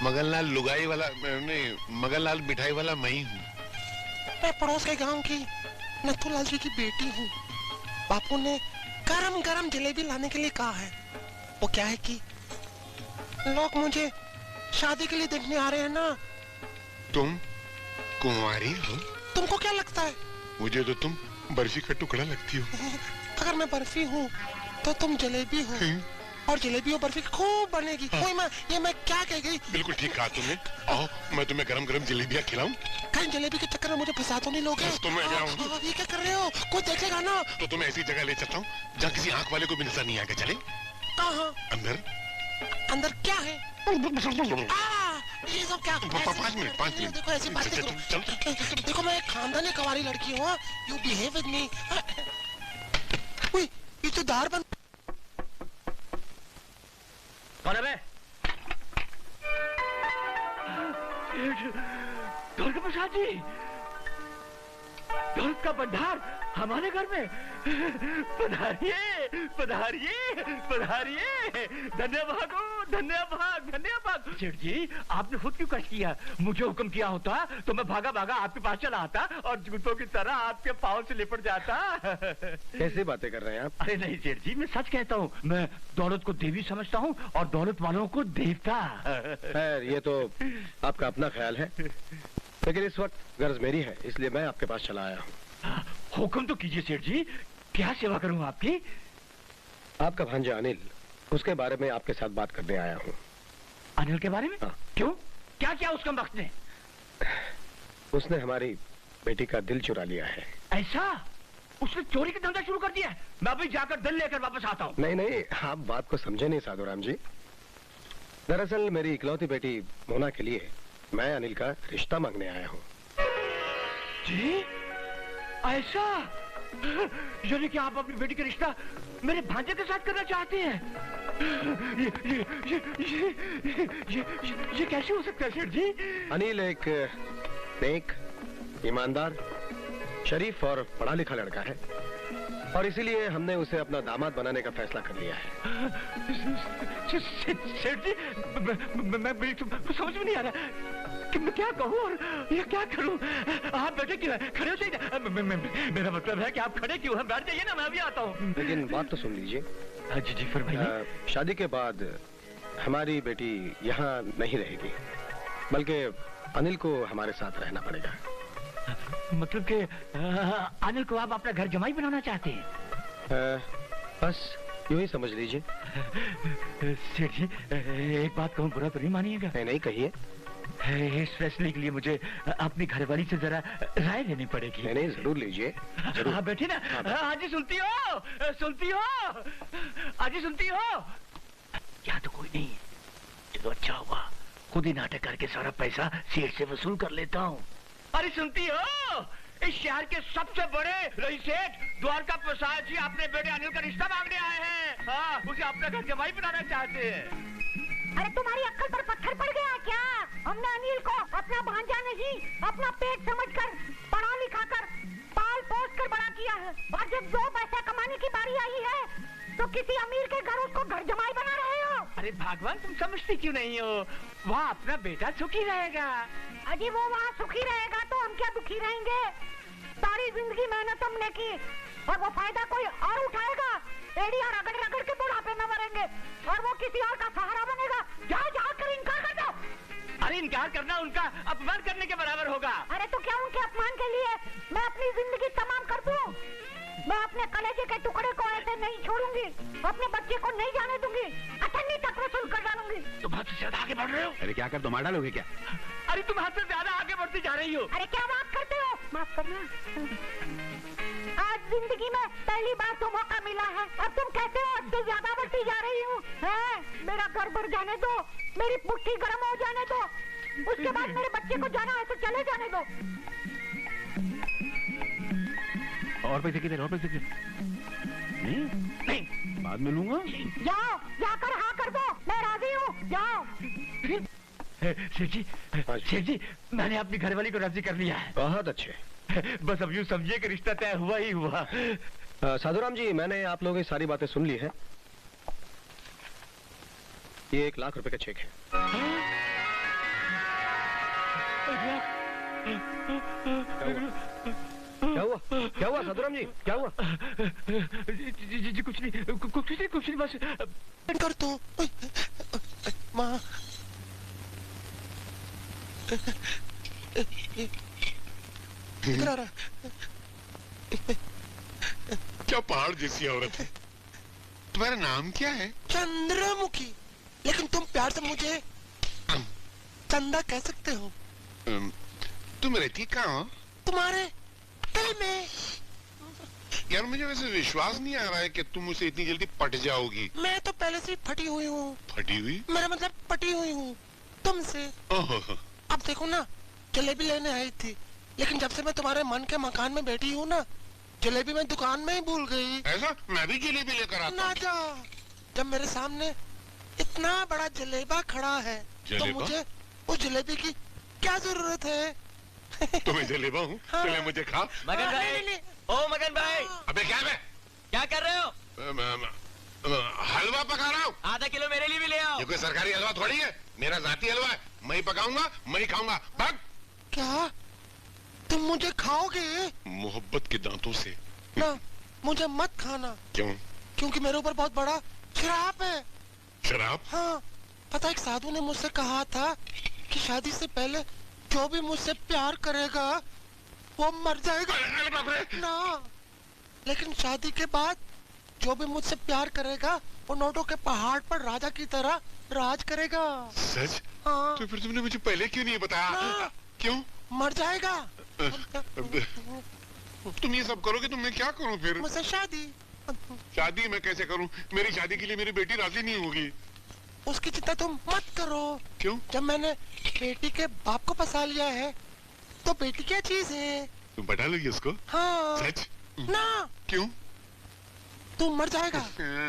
मगनलाल लुगाई वाला नहीं, मगनलाल मिठाई वाला मैं ही हूँ। मैं पड़ोस के गांव की नथुलाल जी की बेटी हूँ। बापू ने गरम गरम जलेबी लाने के लिए कहा है। वो क्या है कि लोग मुझे शादी के लिए देखने आ रहे हैं ना। तुम कुंवारी हो? तुमको क्या लगता है? मुझे तो तुम बर्फी का टुकड़ा लगती हो। अगर मैं बर्फी हूँ तो तुम जलेबी हो, और जलेबी और बर्फी खूब बनेगी। ये मैं क्या कह गई? बिल्कुल ठीक कहा तुमने। आओ मैं तुम्हें गरम गरम जलेबियाँ खिलाऊं। कहीं जलेबी के चक्कर में मुझे फंसा तो नहीं लोगे? तो मैं जाऊं। ये क्या कर रहे हो? कोई देखेगा ना। तो तुम्हें ऐसी जगह ले चलता हूँ जहाँ किसी आंख वाले को भी नजर नहीं आएगा। चले? कहाँ? अंदर। अंदर क्या है? ये सब क्या? 5 मिनट। देखो ऐसी बात करो। देखो मैं एक खानदानी कवारी लड़की हूँ। You behave with me. ये तो दार बंद। कौन है बे? दुर्गा प्रसाद जी, दौलत का भंडार हमारे घर में। पधारिए पधारिए पधारिए। धन्यवाद धन्यवाद धन्यवाद। सेठ जी आपने खुद क्यों कष्ट किया? मुझे हुक्म किया होता तो मैं भागा भागा आपके पास चला आता और जूतों की तरह आपके पाँव से लिपट जाता। कैसे बातें कर रहे हैं आप? अरे नहीं सेठ जी, मैं सच कहता हूँ। मैं दौलत को देवी समझता हूँ और दौलत वालों को देवता। खैर ये तो आपका अपना ख्याल है, लेकिन इस वक्त गर्ज मेरी है, इसलिए मैं आपके पास चला आया हूँ। हुक्म तो कीजिए सेठ जी, क्या सेवा करूँ आपकी? आपका भांजा अनिल, उसके बारे में आपके साथ बात करने आया हूँ। अनिल के बारे में? हाँ। क्यों? क्या किया उसका वक्त ने? उसने हमारी बेटी का दिल चुरा लिया है। ऐसा? उसने चोरी का धंधा शुरू कर दिया है? मैं अभी जाकर दिल लेकर वापस आता हूँ। नहीं नहीं, आप बात को समझे नहीं साधुराम जी। दरअसल मेरी इकलौती बेटी मोना के लिए मैं अनिल का रिश्ता मांगने आया हूँ। जी? ऐसा? यानी कि आप अपनी बेटी का रिश्ता मेरे भांजे के साथ करना चाहते हैं? ये कैसे हो सकता है सेठ जी? अनिल एक नेक, ईमानदार, शरीफ और पढ़ा लिखा लड़का है, और इसीलिए हमने उसे अपना दामाद बनाने का फैसला कर लिया है। सेठ जी, मैं समझ में नहीं आ रहा कि मैं क्या कहूँ और ये क्या करूँ। आप बैठे क्यों हैं? खड़े हो जाइए। मेरा मतलब है कि आप खड़े क्यों हैं? बैठ जाइए ना, मैं अभी आता हूँ। लेकिन बात तो सुन लीजिए। जी जी फरमाइए। शादी के बाद हमारी बेटी यहाँ नहीं रहेगी, बल्कि अनिल को हमारे साथ रहना पड़ेगा। मतलब कि अनिल को आप अपना घर जमाई बनाना चाहते हैं? बस यूं ही समझ लीजिए। सेठ जी एक बात कहूँ, बुरा तो नहीं मानिएगा? नहीं कहिए। इस फैसले के लिए मुझे अपनी घरवाली से जरा राय लेनी पड़ेगी। नहीं जरूर लीजिए। जरूर। हाँ बैठे ना। आजी सुनती हो? सुनती हो? आजी सुनती हो? यहाँ तो कोई नहीं। ये तो अच्छा हुआ, खुद ही नाटक करके सारा पैसा सेठ से वसूल कर लेता हूँ। अरे सुनती हो? इस शहर के सबसे बड़े रईस सेठ द्वारका प्रसाद जी अपने बेटे अनिल का रिश्ता मांगने आए हैं। हाँ, उसे अपना घर जमाई बनाना चाहते हैं। अरे तुम्हारी अक्ल पर पत्थर पड़ गया क्या? हमने अनिल को अपना भांजा नहीं, अपना पेट समझकर पढ़ा लिखा कर पाल पोस कर बड़ा किया है, और जब 2 पैसा कमाने की बारी आई है तो किसी अमीर के घर उसको घर जमाई बना रहे हो। अरे भगवान, तुम समझती क्यों नहीं हो? वहाँ अपना बेटा सुखी रहेगा। अजी वो वहाँ सुखी रहेगा तो हम क्या दुखी रहेंगे? सारी जिंदगी मेहनत हमने की और वो फायदा कोई और उठाएगा? एड़ियाँ रगड़ रगड़ के बुढ़ापे में मरेंगे और वो किसी और का सहारा बनेगा। जाओ जाओ कर इनकार कर दो। अरे इनकार करना उनका अपमान करने के बराबर होगा। अरे तो क्या उनके अपमान के लिए मैं अपनी जिंदगी तमाम कर दूं? मैं अपने कलेजे के टुकड़े को ऐसे नहीं छोड़ूंगी, अपने बच्चे को नहीं जाने दूंगी, अठन्नी तक वसूल कर डालूंगी। तुम हद से ज्यादा आगे बढ़ रहे हो। अरे क्या कर, तुम मार डालोगे क्या? अरे तुम हद से ज्यादा आगे बढ़ती जा रही हो। अरे क्या बात करते हो? माफ करना, आज जिंदगी में पहली बार तो मौका मिला है, अब तुम कहते हो हद से ज्यादा बढ़ती जा रही हूँ। मेरा घर भर जाने दो, मेरी पुट्ठी गर्म हो जाने दो, उसके बाद मेरे बच्चे को जाना है तो चले जाने दो। और पैसे किधर? और पैसे किधर? नहीं बाद में लूंगा। जाओ जाकर हाँ कर दो, मैं राजी हूँ, जाओ। सेठ जी मैंने अपनी घरवाली को राजी कर लिया है। बहुत अच्छे। बस अब यूँ समझिए कि रिश्ता तय हुआ ही हुआ। साधुराम जी, मैंने आप लोगों की सारी बातें सुन ली है। ये 1 लाख रुपए का चेक है। क्या हुआ साधुराम जी, क्या हुआ? जी कुछ नहीं बस कर तू माँ। इधर आ रहा। क्या पहाड़ जैसी औरत है। तुम्हारा नाम क्या है? चंद्रमुखी, लेकिन तुम प्यार से मुझे चंदा कह सकते हो। तुम रहती कहाँ हो? तुम्हारे दिल में। यार मुझे वैसे विश्वास नहीं आ रहा है कि तुम मुझसे इतनी जल्दी पट जाओगी। मैं तो पहले से ही फटी हुई हूँ। फटी हुई? मेरा मतलब पटी हुई हूँ तुमसे। ओहो, अब देखो ना, जलेबी लेने आई थी, लेकिन जब से मैं तुम्हारे मन के मकान में बैठी हूँ ना, जलेबी मैं दुकान में ही भूल गई। ऐसा? मैं भी जलेबी लेकर आता ना हूँ। जा, जब मेरे सामने इतना बड़ा जलेबा खड़ा है तो जलेबा? मुझे उस जलेबी की क्या जरूरत है? तो मैं जलेबा हूँ, हाँ। चले मुझे खा। मगन नहीं, भाई, नहीं, ओ मगन भाई, अबे क्या है? क्या कर रहे हो? हलवा पका रहा हूँ। आधा किलो मेरे लिए भी ले आओ। ये कोई सरकारी हलवा थोड़ी है, मेरा जाती हलवा है। मैं ही पकाऊंगा, मैं ही खाऊंगा। भाग। क्या तुम मुझे खाओगे? मोहब्बत के दांतों से। ना, मुझे मत खाना, क्यों? क्योंकि मेरे ऊपर बहुत बड़ा श्राप है। शराब? हाँ, पता, एक साधु ने मुझसे कहा था कि शादी से पहले जो भी मुझसे प्यार करेगा वो मर जाएगा। अरे बाप रे। ना, लेकिन शादी के बाद जो भी मुझसे प्यार करेगा वो नोटों के पहाड़ पर राजा की तरह राज करेगा। सच? हाँ, तो फिर तुमने मुझे पहले क्यों नहीं बताया? ना। क्यों? मर जाएगा। तुम ये सब करोगे तो मैं क्या करूं फिर? मुझसे शादी। शादी मैं कैसे करूं? मेरी शादी के लिए मेरी बेटी राजी नहीं होगी। उसकी चिंता तुम मत करो। क्यों? जब मैंने बेटी के बाप को फंसा लिया है तो बेटी क्या चीज है? तुम पटा लोगी उसको? हाँ। सच? ना, क्यों? तू मर जाएगा।